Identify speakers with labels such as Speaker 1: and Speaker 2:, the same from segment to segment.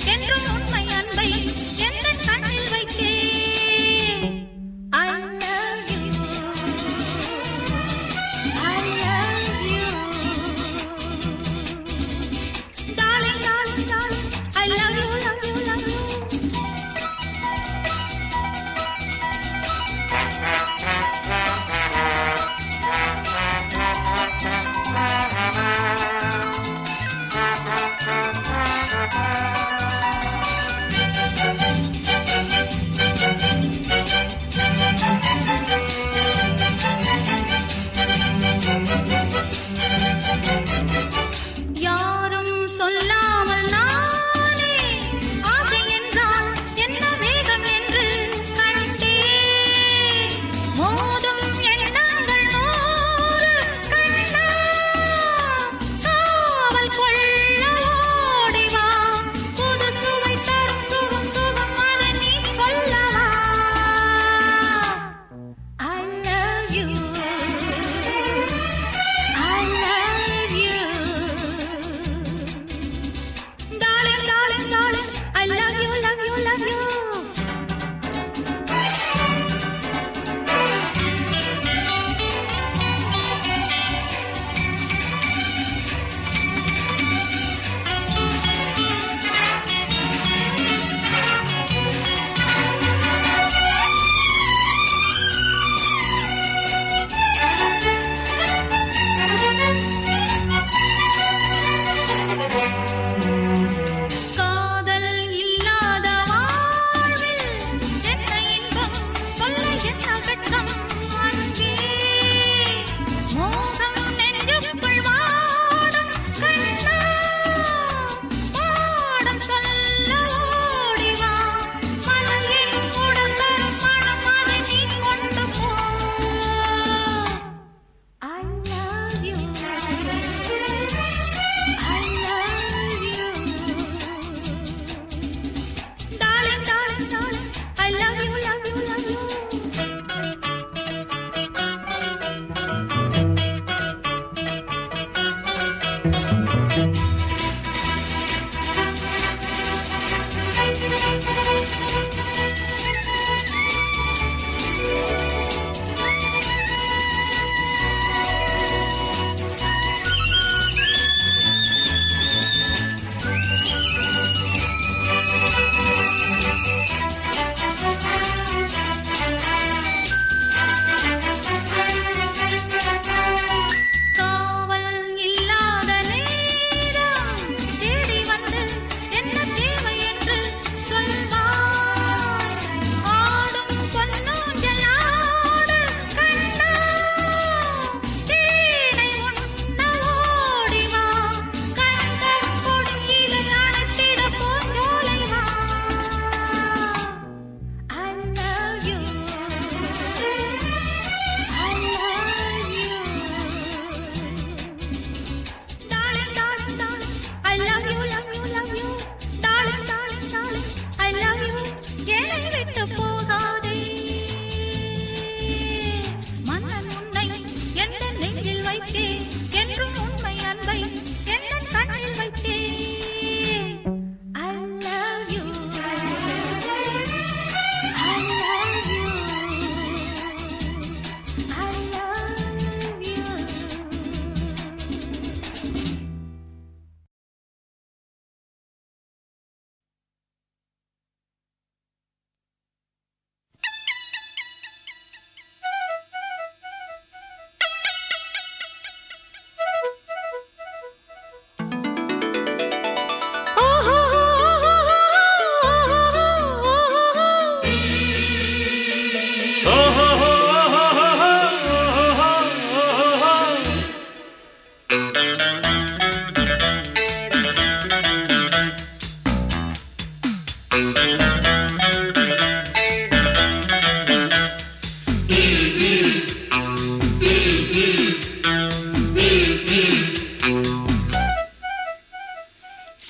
Speaker 1: என்றும் உண்மை அன்பை எந்த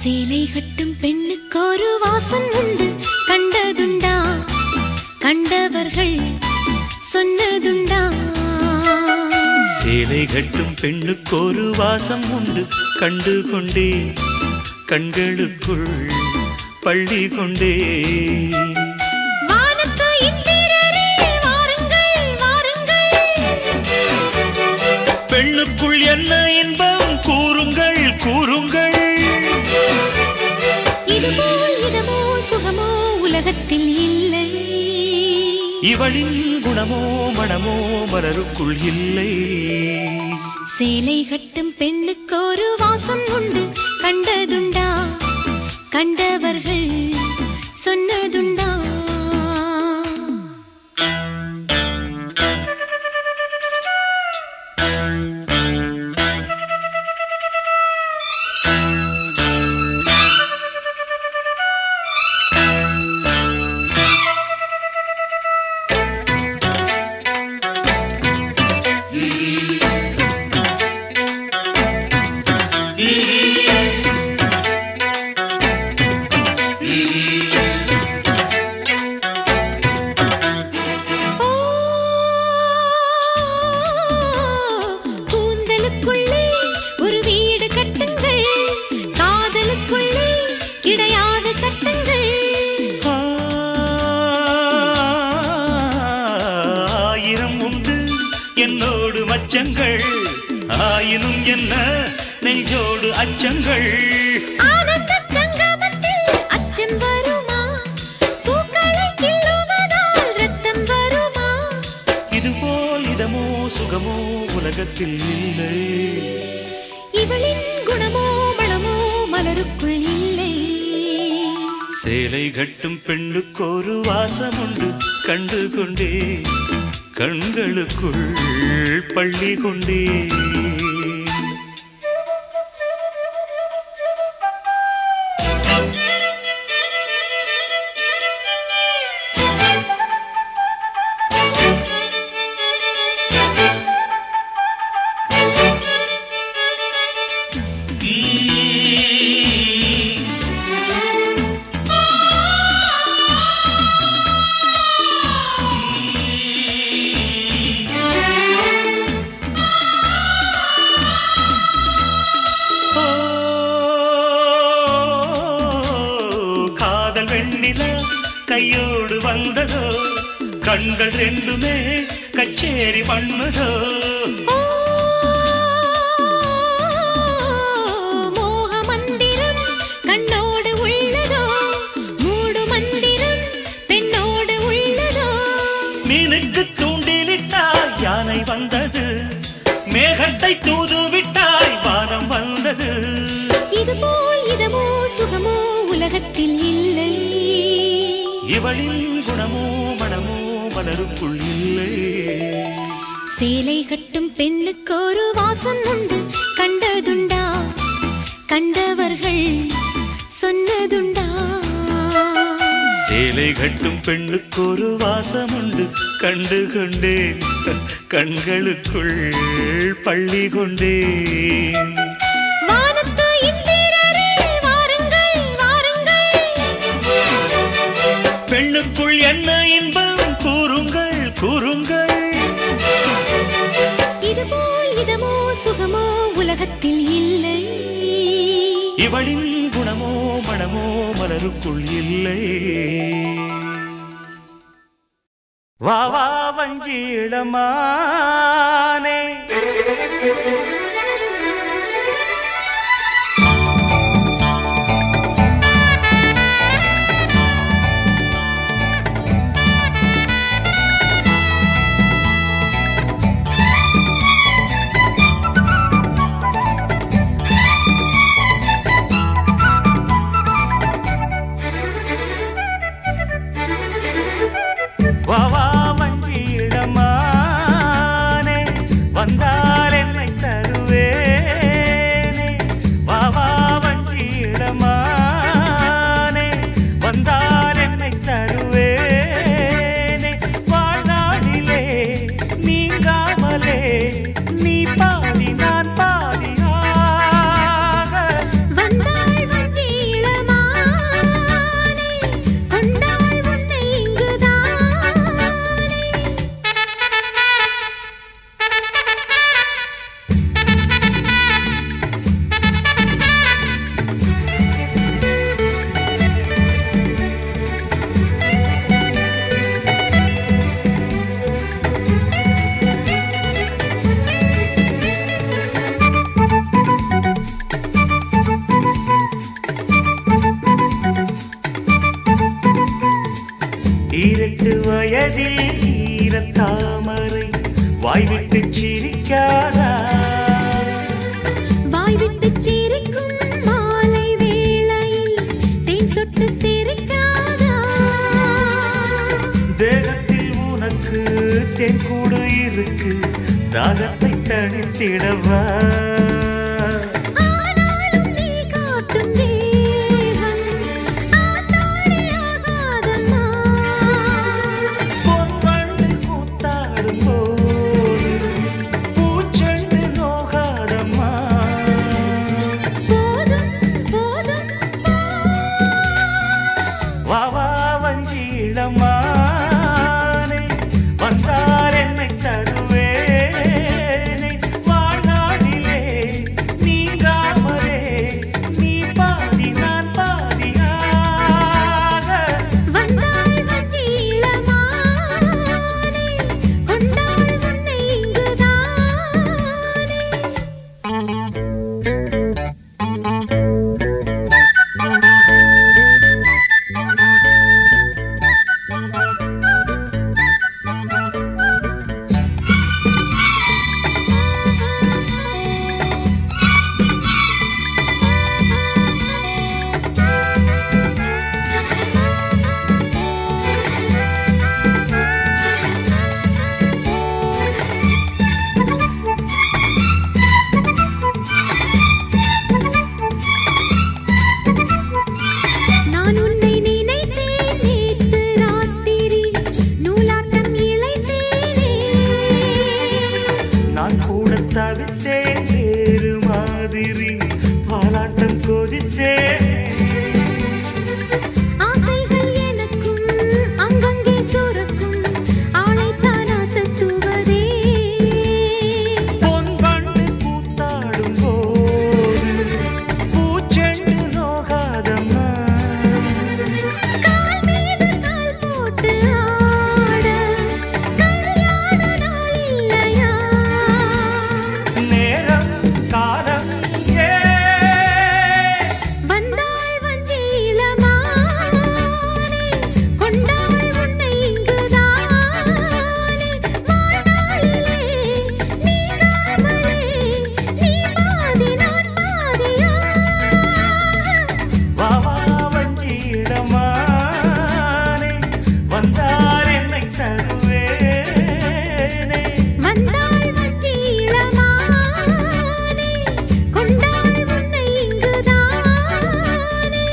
Speaker 1: சேலை கட்டும் பெண்ணுக்கு ஒரு வாசம் உண்டு, கண்டதுண்டா? கண்டவர்கள் சொன்னதுண்டா?
Speaker 2: சேலை கட்டும் பெண்ணுக்கு ஒரு வாசம் உண்டு, கண்டு கொண்டே கண்களுக்குள் பள்ளி கொண்டே. பெண்ணுக்குள் என்ன இன்பம் கூறுங்கள் கூறுங்கள்.
Speaker 1: இதுபோல் இதமோ சுகமோ உலகத்தில் இல்லை.
Speaker 2: இவளின் குணமோ மனமோ மலருக்குள் இல்லை.
Speaker 1: சேலை கட்டும் பெண்ணுக்கு ஒரு வாசம் உண்டு, கண்டதுண்டா? கண்டவர்கள் சொன்னதுண்டா?
Speaker 2: என்னோடு மச்சங்கள் ஆயினும் என்ன நெஞ்சோடு அச்சங்கள்.
Speaker 1: அச்சம் வருமா? பூக்களை கிள்ளுவதால் ரத்தம் வருமா?
Speaker 2: இதுபோல் இதமோ சுகமோ உலகத்தில் இல்லை.
Speaker 1: இவளின் குணமோ மனமோ மலருக்குள் இல்லை.
Speaker 2: சேலை கட்டும் பெண்ணுக்கு ஒரு வாசம் உண்டு, கண்டு கொண்டே கண்களுக்குள் பள்ளி கொண்டே. கையோடு வந்ததோ கண்கள் ரெண்டுமே கச்சேரி பண்ணதோ.
Speaker 1: மோக மந்திரம் கண்ணோடு உள்ளதோ, மூடு மந்திரம் பெண்ணோடு உள்ளதோ.
Speaker 2: மீனுக்கு தூண்டிலிட்டாய் யானை வந்தது, மேகத்தை தூது விட்டாய் வானம் வந்தது.
Speaker 1: இதுபோல் இதமோ சுகமோ உலகத்தில் இல்லை.
Speaker 2: இவளின் குணமோ மனமோ மலருக்குள் இல்லை.
Speaker 1: சேலை கட்டும் பெண்ணுக்கு ஒரு வாசம் உண்டு, கண்டதுண்டா? கண்டவர்கள் சொன்னதுண்டா?
Speaker 2: சேலை கட்டும் பெண்ணுக்கு ஒரு வாசம் உண்டு, கண்டு கொண்டேன் கண்களுக்குள் பள்ளி கொண்டேன். பெண்ணுக்குள் என்ன இன்பம் கூறுங்கள் கூறுங்கள்.
Speaker 1: இதுபோல் இதமோ சுகமோ உலகத்தில் இல்லை.
Speaker 2: இவளின் குணமோ மனமோ மலருக்குள் இல்லை. வா வா வஞ்சி இளமானே, வா வா வஞ்சி இளமானே, வந்தால் என்னை தரு வயதில் ஈரத்தாமரை வாய்விட்டு சிரிக்காதா
Speaker 1: வாய்விட்டு சிரிக்கும் மாலை வேளையில் தேன் சொட்டு தெரிக்காதா
Speaker 2: தேகத்தில் உனக்கு தென்கூடு இருக்கு தாகத்தை தணித்திடவா
Speaker 1: ஆனாலும் நீ காட்டும் தேகம் ஆத்தாடியாகாதம்மா
Speaker 2: பொன்வண்டு கூத்தாடும் போது பூச்செண்டு நோகாதம்மா
Speaker 1: போதும் போதும்
Speaker 2: வா வா வஞ்சிளமானே வந்தால் என்னை தருவேனே வாழ்நாளிலே நீங்காமலே நீ பாதி நான் பாதியாக
Speaker 1: வந்தாள் வஞ்சி இளமானே கொண்டாள் உன்னை இங்குதானே நான் உன்னை நினைத்தேன் நேற்று ராத்திரி நூலாட்டம் இழைத்தேனே
Speaker 2: நான் கூட தவித்தேன் வேறு மாதிரி பாலாட்டம் கொதித்தேன்
Speaker 1: ஆசைகள் எனக்கும் அங்கங்கே சுரக்கும் ஆளைத்தான் அசத்துவதே
Speaker 2: பொன்வண்டு கூத்தாடும் போது பூச்செண்டு நோகாதம்மா
Speaker 1: கால் மீது கால் போட்டு ஆட கல்யாண நாள் இல்லையா
Speaker 2: நேரம் காலம் ஏ
Speaker 1: வந்தாள் வஞ்சி இளமானே கொண்டாள் உன்னை இங்குதானே வாழ்நாளிலே நீங்காமலே நீ பாதி நான் பாதியாக
Speaker 2: வா வா வஞ்சிடமானே வந்தால் என்னை தருவேனே
Speaker 1: வந்தாள் வஞ்சி இளமானே கொண்டாள் உன்னை இங்குதானே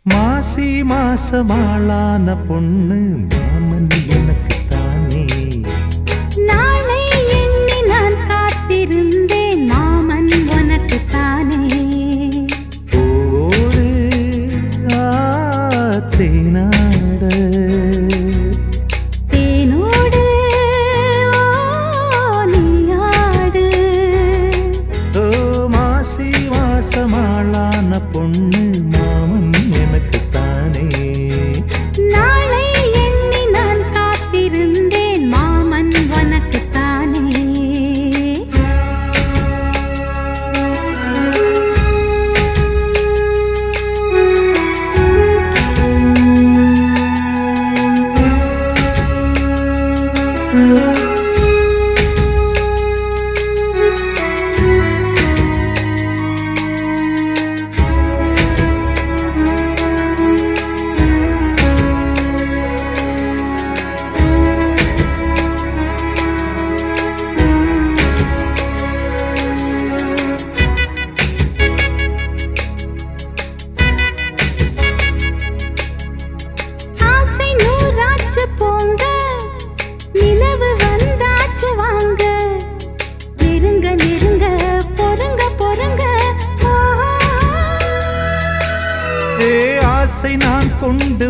Speaker 2: மாசி மாசமாளான பொண்ணு மாமன் எனக்கு தானே
Speaker 1: நாளை எண்ணி நான் காத்திருந்தேன் மாமன் உனக்கு தானே
Speaker 2: ஓடு தேனாட
Speaker 1: தேனோடு நீயாடு
Speaker 2: ஓ மாசி மாசமாளான பொண்ணு மாமன் எனக்கு தானே
Speaker 1: நாளை எண்ணி நான் காத்திருந்தேன்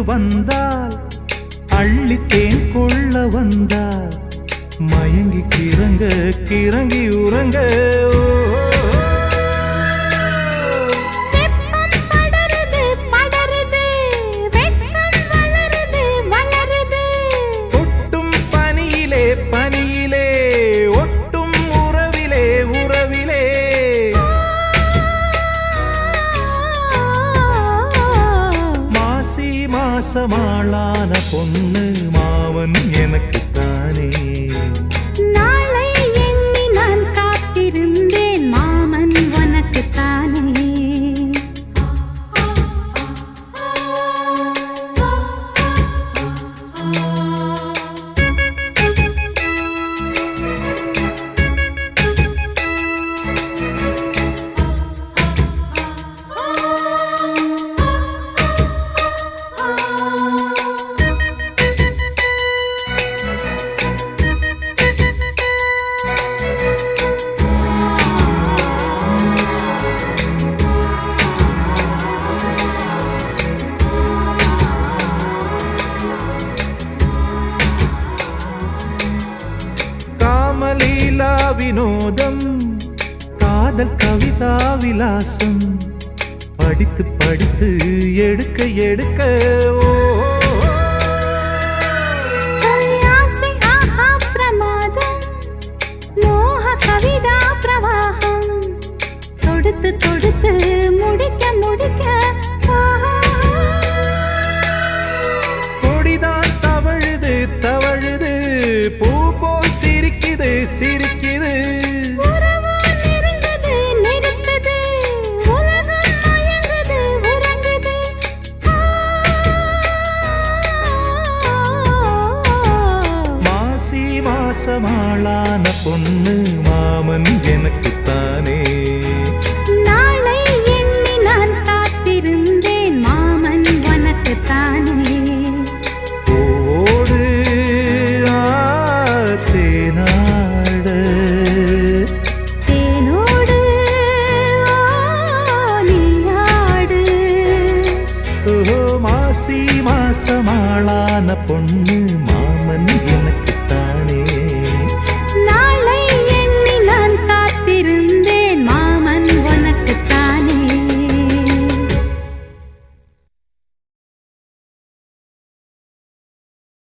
Speaker 3: வந்தால் அள்ளித்தேன் கொள்ள வந்தால் மயங்கி கிறங்க கிறங்கி உறங்க ஒட்டும் பனியிலே பனியிலே ஒட்டும் உறவிலே உறவிலே மாசி மாசமாளான பொண்ணு மாவன் எனக்குத்தானே
Speaker 1: நாளை எண்ணி நான் காத்திருந்தேன் மாமன் உனக்குத்தானே
Speaker 3: காமலீலா வினோதம் காதல் கவிதா விலாசம் படித்து படித்து எடுக்க எடுக்க ஓ
Speaker 1: ஆசை ஆஹா பிரமாதம் மோக கவிதா பிரவாகம் தொடுத்து தொடுத்து முடிக்க முடிக்க
Speaker 3: கொடிதான் தவழுது தவழுது பூ போல் சிரிக்குது சிரிக்குது
Speaker 1: உறவோ நெருங்குது நெருக்குது உலகம் மயங்குது உறங்குது
Speaker 3: மாசி மாசமாளான பொண்ணு மாமன் எனக்குத்தானே
Speaker 1: நாளை எண்ணி நான் காத்திருந்தேன் மாமன் உனக்குத்தானே
Speaker 3: ஓடு தேனாட
Speaker 1: தேனோடு நீயாடு
Speaker 3: ஓ மாசி மாசமாளான பொண்ணு